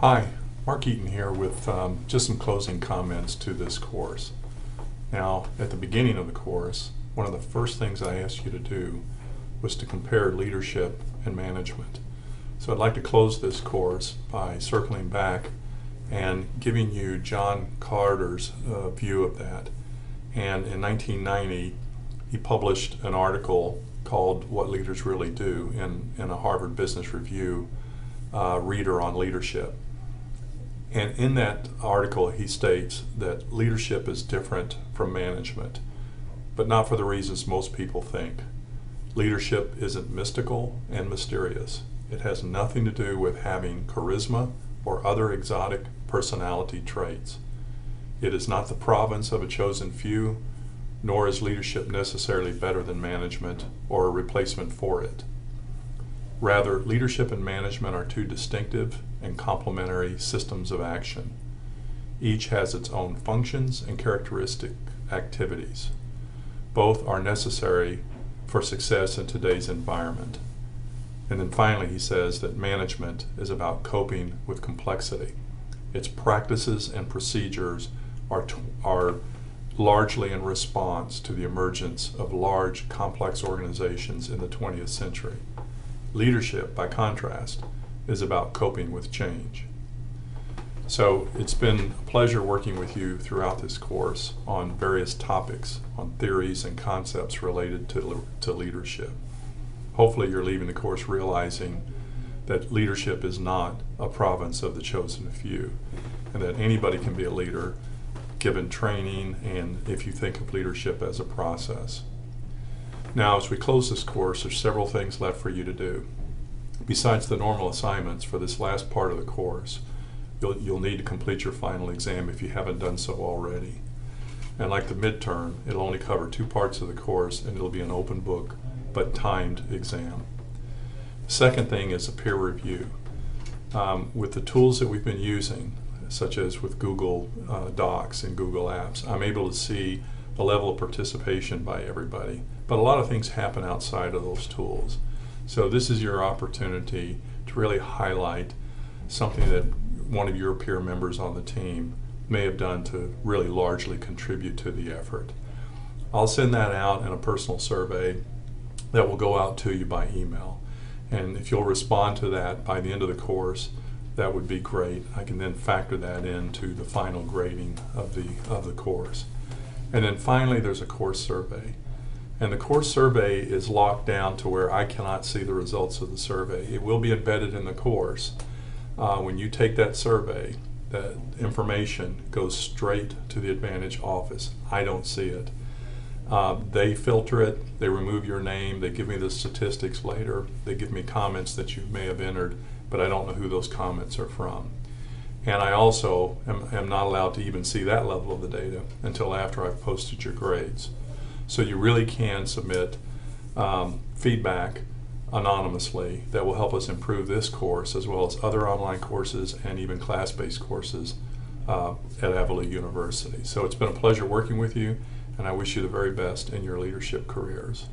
Hi, Mark Eaton here with just some closing comments to this course. Now, at the beginning of the course, one of the first things I asked you to do was to compare leadership and management. So I'd like to close this course by circling back and giving you John Carter's view of that. And in 1990, he published an article called What Leaders Really Do in a Harvard Business Review reader on leadership. And in that article, he states that leadership is different from management, but not for the reasons most people think. Leadership isn't mystical and mysterious. It has nothing to do with having charisma or other exotic personality traits. It is not the province of a chosen few, nor is leadership necessarily better than management or a replacement for it. Rather, leadership and management are two distinctive and complementary systems of action. Each has its own functions and characteristic activities. Both are necessary for success in today's environment. And then finally, he says that management is about coping with complexity. Its practices and procedures are largely in response to the emergence of large, complex organizations in the 20th century. Leadership, by contrast, is about coping with change. So it's been a pleasure working with you throughout this course on various topics, on theories and concepts related to leadership. Hopefully you're leaving the course realizing that leadership is not a province of the chosen few, and that anybody can be a leader given training and if you think of leadership as a process. Now, as we close this course, there's several things left for you to do. Besides the normal assignments for this last part of the course, you'll need to complete your final exam if you haven't done so already. And like the midterm, it'll only cover 2 parts of the course and it'll be an open book but timed exam. The second thing is a peer review. With the tools that we've been using, such as with Google Docs and Google Apps, I'm able to see the level of participation by everybody. But a lot of things happen outside of those tools. So this is your opportunity to really highlight something that one of your peer members on the team may have done to really largely contribute to the effort. I'll send that out in a personal survey that will go out to you by email. And if you'll respond to that by the end of the course, that would be great. I can then factor that into the final grading of the course. And then finally, there's a course survey. And the course survey is locked down to where I cannot see the results of the survey. It will be embedded in the course. When you take that survey, that information goes straight to the Advantage office. I don't see it. They filter it, they remove your name, they give me the statistics later, they give me comments that you may have entered, but I don't know who those comments are from. And I also am not allowed to even see that level of the data until after I've posted your grades. So you really can submit feedback anonymously that will help us improve this course as well as other online courses and even class-based courses at Avila University. So it's been a pleasure working with you, and I wish you the very best in your leadership careers.